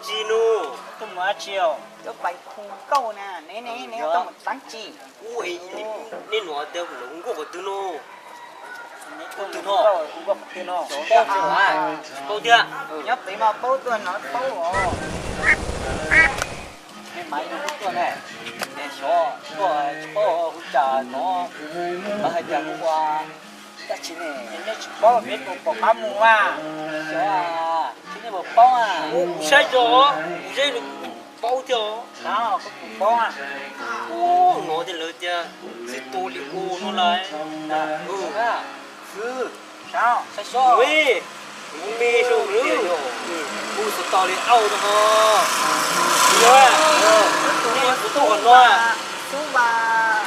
chi nô tôi mua chiều tôi bày khu câu nè nè tôi một sáng chi ui nên nó đều lúng của tôi nô từ nó cũng từ nó bao nhiêu à bao nhiêu nhấp tí mà bao tuần nó bao cái máy nó tuần này để cho hỗ trợ nó hay là qua cái chuyện này nó chỉ bao biết một cam mua à cho à chỉ là một bao à sai rồi sai được bao nhiêu đó có một bao à nó thì lớn chưa chỉ to li ô nó lại sao sai số ui mì số nữa u số to li ao đó hả rồiนี่กูตัวน้อย苏巴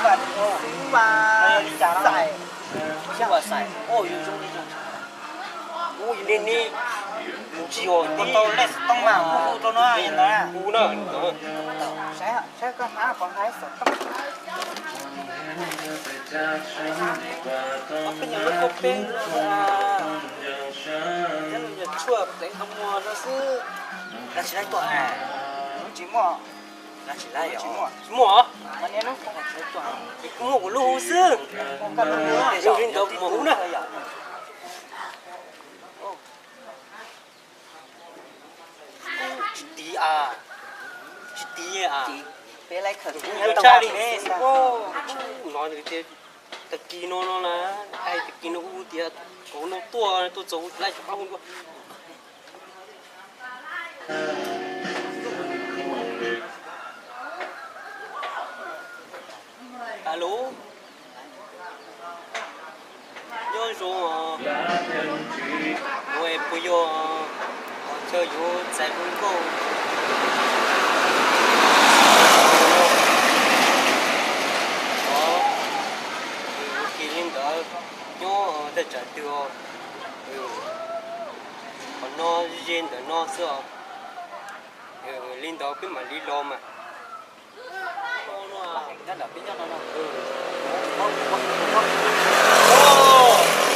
ใส่苏巴ใส่โอ้ย中อุ้ยนี่จีโอ ตัว นี่ โตเล็กต้องมากูตัวน้อยอย่างนั้น กูน่ะใช่ก็หาของไทยสดต้องเป็นอย่างนั้นก็เป็นฉันจะช่วยแต่งขโมยนะซื้อแล้วฉันได้ตัวอ่ะจีหม้อแล้วฉันได้เหรอ หมอ วันนี้ลูกของฉันตัว หมอกูรู้ซึ่ง กันเลย เดี๋ยวรินเดี๋ยวหมอน่ะจีอ่ะจีอ่ะ เป็นอะไรเขิน ใช่ดิโอ้น้อยเลยตะกี้น้องนะไอ้ตะกี้น้องกูเดียวกูน้องตัวโจไล่จะเข้ากูฮัลโหลย้อนสูงอ่ะ我也不要就有在门口nó để trả tiêu còn nó riêng để nó sợ linh đó cái mà đi lo mà nó là biết nhau nó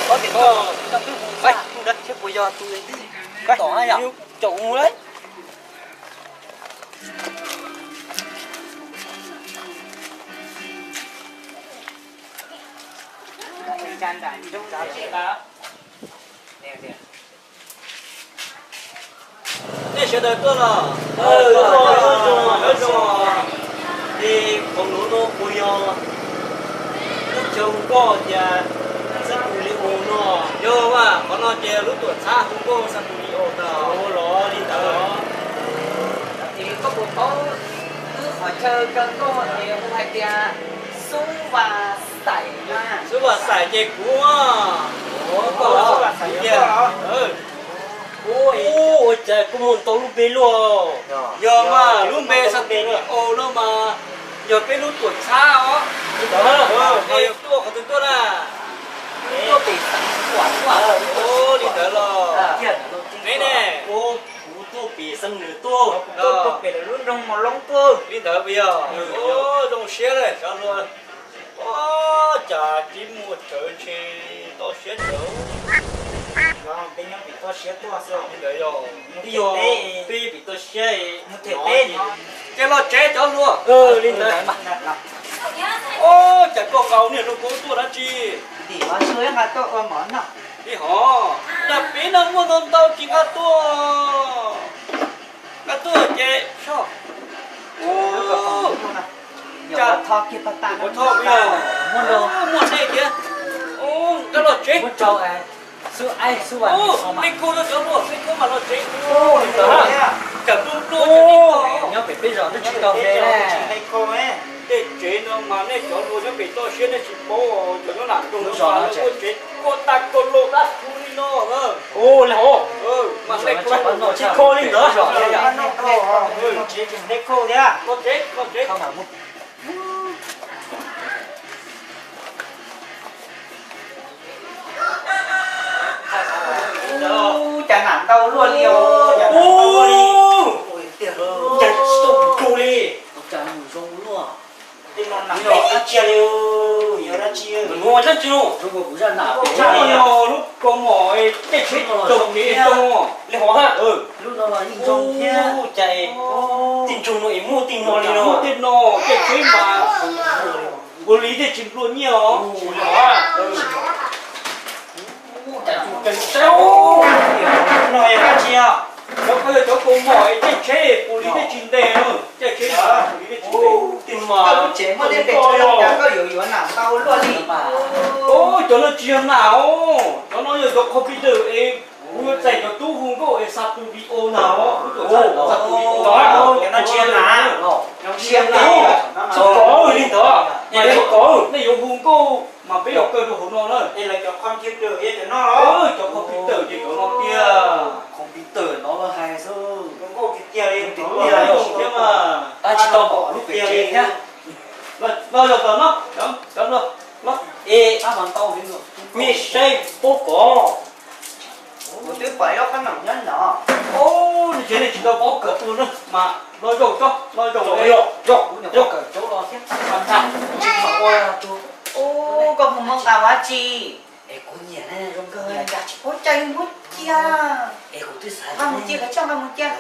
có tiền không vậy đất chứ bây giờ tôi cái tỏ hay à chủ đấy Chan đàn trong giá trị đó. Nè. Để sửa đời tôi là. Rồi. Đi phòng nó bùi lúc chồng có nhà sắp bùi li ô nó. Vô mà, có nó chè lúc tuổi xa không có sắp bùi li ô tao. Ô đó, đi tao đó. Thì có một có hỏi chơi cần có thì không phải tiền số và sải nha. Số và sải chè cũ à. Ủa, có là sải chè đó. Ôi trời, có một tàu lúc bê luôn. Giờ mà lúc bê sắp bê ô nó mà giờ cái lúc tuổi xa đó. Đó, đây tôi có tôi là Tôi bị sải quả. Ô, đi tới rồi. Đấy nè, ô tôi bị sân nữ tôi bị lúc đông mà lông tôi. Đi tới bây giờ. Ô, đông xe này, sao rồi? Ô, chả chỉ một trời thì to xe nữa. Vâng, bên nhau bị to xe to sao? Đi tới rồi. Đi rồi, tuy bị to xe một thể tên cái lo chế cho luôn. Đi tới. Ô, chả có cầu này nó cố tôi đã chi. Thì mà chơi mà tôi ôm món nào. Đi họ, đặc biệt là mua nông tàu chỉ cả tua chế sao? Ô, chả thọ kia bắt ta có thọ bây giờ mua đồ mua xe kia. Ô, cái lo chế. mua trâu à, su ai su bạn Ô, mình cô nó cho luôn, mình cô mà lo chế. Ô, cả luôn cho nhớ phải bây giờ nó chỉ cầu thế này. để chế nó mà này cho luôn cho bị to xe nó chỉ bố cho nó làm chung nó mà nó chế cô ta cô lô đã chui nó hả? Ô là ô. Mà này cô chỉ cô lên nữa. Chế chừng đấy cô đấy à? Có chế. Không phải mua. Chẳng hạn tao luôn liều. Chẳng stop cô đi. Chẳng ngủ rung luôn. Thì nó nằm đấy chia liều. Nhớ ra chia mình mua rất chưa rồi cũng ra nào chắc nhiều lúc có mỏi cái chết trồng đi trồng lấy hóa ha lúc đó là nhìn trông kia chạy tin trồng nó mua tin nó đi nó tin nó cái chết mà vô lý thì chịu luôn nhiều hóa cần sao nói cái gì à nó bây giờ có mỏi cái chết vô lý thì chịu đề rồi cái chết mà vô lý thì chịu đề tin mà chế mà lên để cho nó có yếu nào tao luôn đi mà ô cho nó chuyện nào cho nó giờ có computer em mua chạy cho tu hùng có em sắp tu video nào sắp tu video đó cho nó chuyện nào chuyện nào số có đi đó nhà số có này dùng hùng cô mà bây giờ cơ đồ hùng nó nữa đây là cho computer ấy cho nó cho computer thì cho nó kia computer nó là hay số nó có cái kia đi cái kia mà ta chỉ tao bỏ lúc về chơi nhá bao giờ nó nó ê ta bằng tao đến rồi mi say bố có một đứa phải đó cái nằm nhân đó ô cái này chỉ có bó cửa tôi nữa mà nói rồi rồi chỗ đó chứ làm sao chỉ mà qua chú ô có một mong tao á chi ê có nhẹ này không cơ cả chỉ có chay mất chia ê có thứ sai một chia cái trong một chia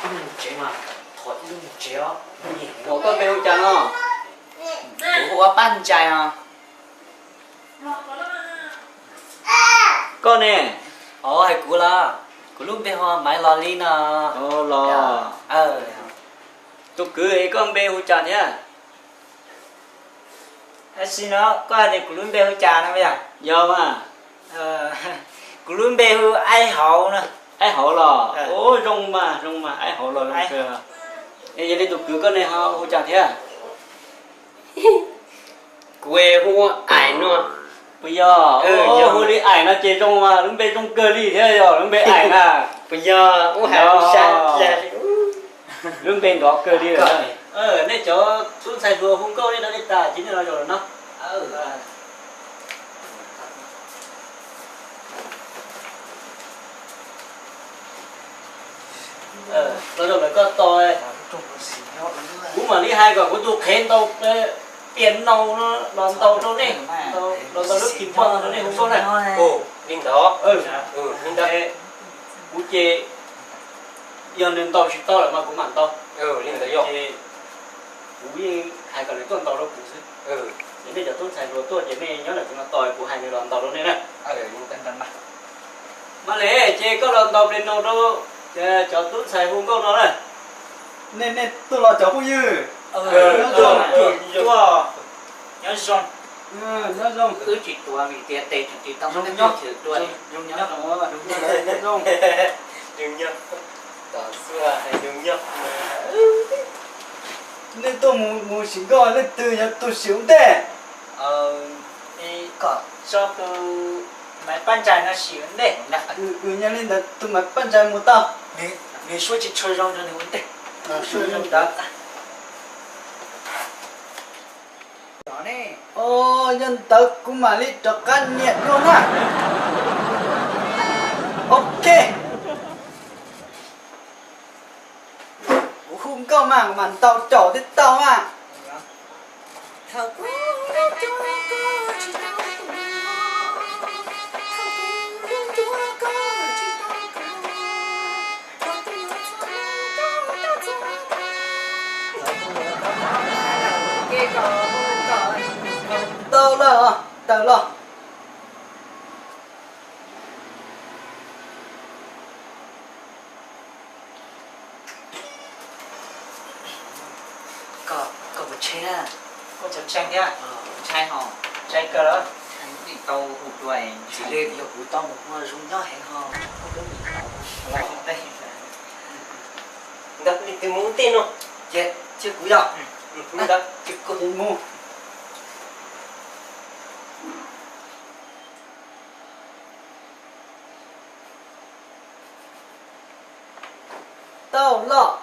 một chế mà thôi một chế đó nó có bêu chăng không của ban trai à con nè hay cú là cú lúc bây giờ máy lò li nè lò tôi cứ ấy con bêu chả nhá xin nó có ai để cú lúc bây giờ trà nè bây giờ do mà cú lúc bây giờ ai hậu nè ai hổ lò ô rong mà ai hổ lò ai cơ vậy đi tôi cứ con này hổ chả thế à quê hua ai nữa bây giờ hua đi ai nó chơi trong mà nó bên trong cơ đi thế rồi nó bên ai à bây giờ cũng hàng sang nó bên đó cơ đi rồi nên chỗ xuống xài vừa không có đi nó đi tà chính là rồi nó rồi rồi có tôi cũng mà đi hai quả của tôi khen tao tiền đâu nó đòn tàu đâu đi đòn tàu nước kìm phong nó đi không có này linh đó linh đó cú chê giờ nên tàu chỉ to là mà cũng mặn to linh đó rồi cú gì hai cái này tuần tàu đâu cú xí nên bây giờ tôi xài rồi tôi chỉ nên nhớ là chúng nó tòi của hai người đòn tàu đâu này nè mà lẽ chê có đòn tàu lên đâu đâu cho tôi xài không có nó này nên tôi lo cháu cũng như nhớ xong cứ chỉ tua vì tiền tệ chỉ tao nó nhớ chữ tua nhung nhớ đừng nhớ tỏ xưa hay đừng nhớ nên tôi muốn xin gọi lên từ nhà tôi xíu thế đi có cho tôi máy ban trái nó xíu đấy cứ nhà lên là tôi máy ban trái một tao你说起车上真的问题说上的nhân tật của mà đi cho căn nhiệt luôn á ok không có mảng màn tàu trổ đến tàu à tao lo có một chén à có chén chén nhá chén hò chén cơ đó anh đi tàu hụt đuổi chỉ lên thì hụt tàu một hoa rung nhó hẹn hò không có gì đâu lại đây đặt đi tìm muốn tin không chết chưa cúi đầu đặt chưa có đi mua tao lo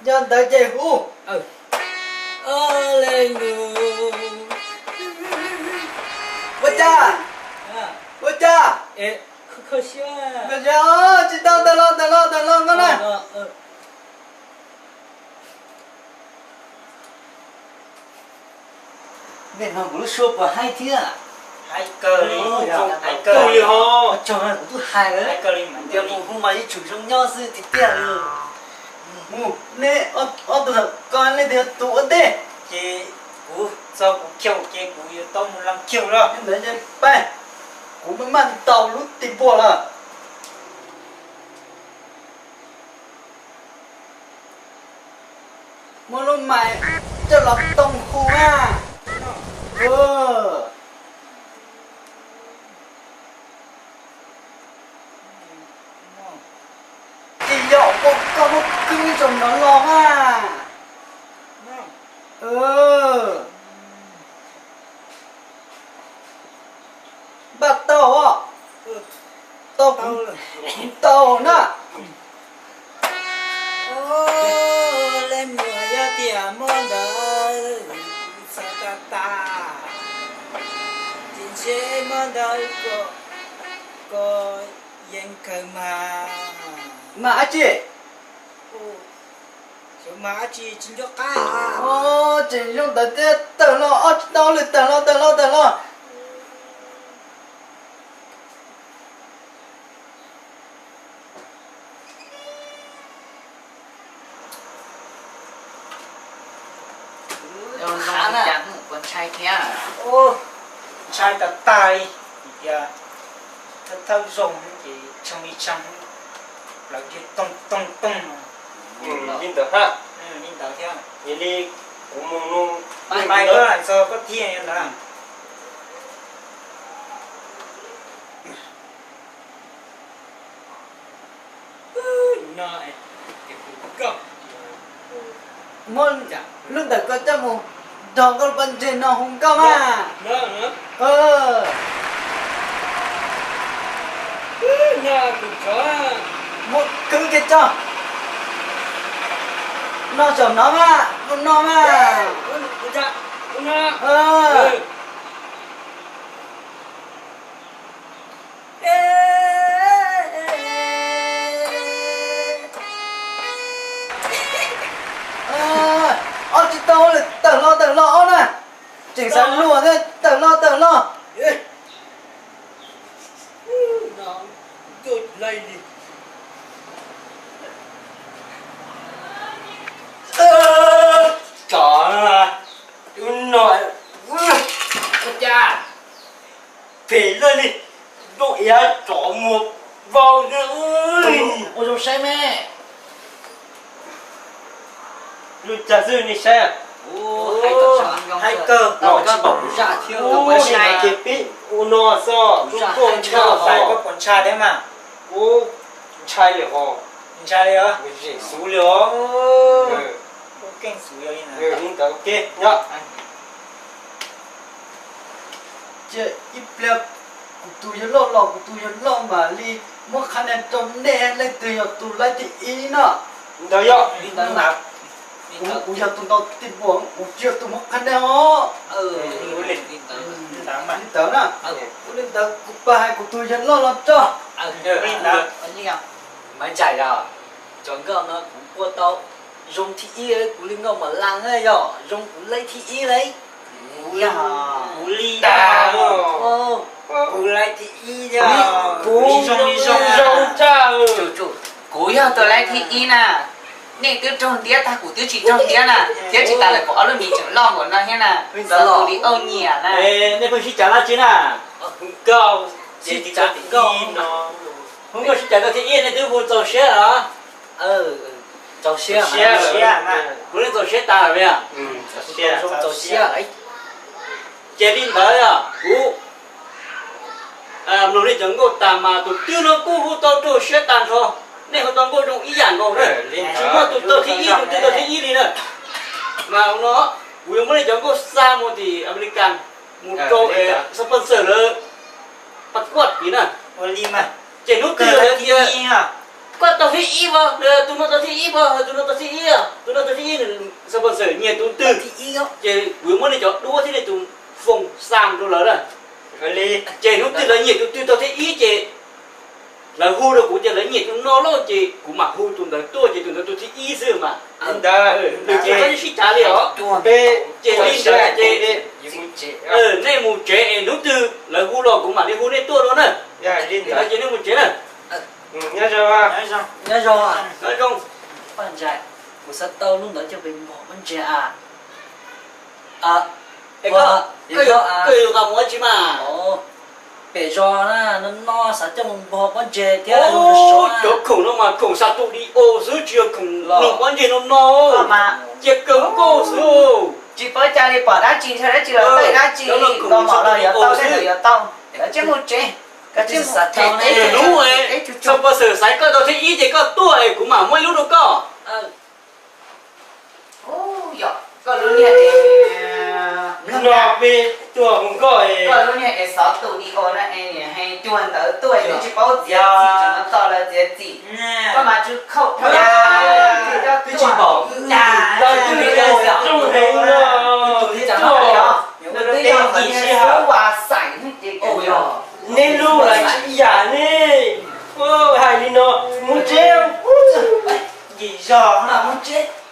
dân tới chơi hú lên bố cha khơi xưa bây giờ chị tao lo con này Việt Nam cũng xua vào hai thứ à? hai cơ đi, hai cơ Tụi họ Cho nên cũng hai đấy. hai cơ đi mà Tiệm phụ không mà đi chủ trong nhau sư thì tiền rồi. Nè, ở tụi con lên thì tụi ở đây. chị cú sao cú kêu chị cú yêu tao muốn làm kêu đó Em lấy cho bay. Cũng mới mang tàu lúc tìm bộ là. Mua luôn mày cho lọc tông khu à. Chị dạo có một cưng trong nó lo à. Bắt tàu à. Tàu nè. lên mùa ya tia mòn đời sa ta ta chính chế mòn đời có yên cơ Mà chị. chỗ mà chị chính cho cá Chị dùng tờ lo. Tờ lo. con trai thế à? ô trai ta tai ya thật thâu dùng thì trong đi trong là cái tông nhìn được ha nhìn tao theo nhìn đi cũng mong mai nữa là sao có thiên đó nói go Môn lúc đó có cho một đòn con bên trên nó không có mà. nữa nhà cũng có Một cứ cái cho nó chồng nó mà con nó mà. Chị tao là tờ lo nè. Chỉnh sẵn lùa thế tờ lo nó tôi lấy đi có là nói Cha, phải lên đi đội á chó một vào nữa ơi ôi dồi say mẹ. lúc trả dư này xe hai cơ Nó có bỏng dạ thiếu nó mới say. kịp ý nó sao Dạ, cô hai cho cơ. phải họ có con trai đấy mà cô trai liệu họ con trai đấy á mình chỉ số liệu có kinh số yêu như này nhưng cả ok nhá Chị ít lẹp của tụi nó của tụi nó mà đi mua khăn em trong nè lên từ nhà tụi lấy thì ý nữa. đó nhá đang nào Ủa giờ tụi nó tìm buồn, chưa tụi nó khăn em ó. đáng mà Lên tớ nè. Lên tớ của bà của tụi nó làm cho. Mấy chạy rồi. Chọn cái nó cũng qua tao. Dùng thị y ấy, của linh ngọc mà lăng ấy rồi. Dùng cũng lấy thị y đấy. cú ly đà cú lại thì y đó cú rong cha Chủ, cố hiểu tôi lấy thị y nè. Nè tiêu trông tía ta của tiêu chỉ trông tía nè. Tía chỉ ta lại có luôn bị chẳng lo của nó thế nè. Giờ tôi đi âu nhỉ nè. ê nên phải trả lại chứ nè cao chỉ trả cao nó không có trả được thì yên này tôi muốn tàu xe hả Cháu xe mà. xe mà cũng lên tàu xe ta rồi à Cháu xe ấy. chế đi tới à cú lúc này chúng tôi tạm mà tụi tiêu nó cú hút tàu tàu xe tàn thôi nên họ toàn bộ trong ý giản rồi đấy chúng mà tụi tôi thì ý tụi tôi thì ý đi nữa mà nó vừa mới chúng tôi xa một thì American một câu sponsor nữa bắt quật tí nè cú ly mà chế nút cơ tiêu lại thì thì y à quật tàu thì ý vào tụi nó tàu thì ý vào tụi nó tàu thì ý à tụi nó tàu thì ý sponsor nhiều tụi từ Thị y không? chế vừa mới cho đua thế này tụi phòng sam tụi lớn rồi cú ly chế nút tiêu là nhiều tụi tàu thì ý chế là hu đâu cũng chỉ lấy nhiệt nó lo chị cũng mà hu tụi nó tôi thì ý sư mà anh ta được chị có gì trả liệu bê chị đi trả chị nên một chế nút từ là hu lo cũng mà đi hu nên tôi đó nè dạ đi là chị nên một chế nè nhớ rồi à nhớ rồi nói không bạn trai một sát tao lúc đó cho mình bỏ bạn trai cái gặp mỗi chị mà bể giò nó sát cho mình bỏ bạn trai thế là nó số chỗ khủng nó mà khủng sao tụ đi ô dưới chưa khủng nó quan gì nó mà chỉ cứng cô số chỉ phải cha đi bỏ đá chỉ thôi đấy chỉ là tay đá chỉ còn mở lời giờ tao đây là tao chứ một chế cái chứ sát tao này đúng rồi sao bao giờ sai có đâu thì ý thì có tuổi cũng mà mỗi lúc đâu có dạ có lúc này nó về chùa cũng có có lúc này sáu tuổi đi ô này hay chuẩn tới tuổi thì chỉ có gì cho nó to là gì có mà chú khẩu thôi thì cho chỉ bảo rồi chú đi đâu trong đấy nó thì chẳng nói gì đó tôi cho mình số và sảnh thì ôi nên lu là chỉ giả nè ô hai đi nó muốn treo gì giờ mà muốn chết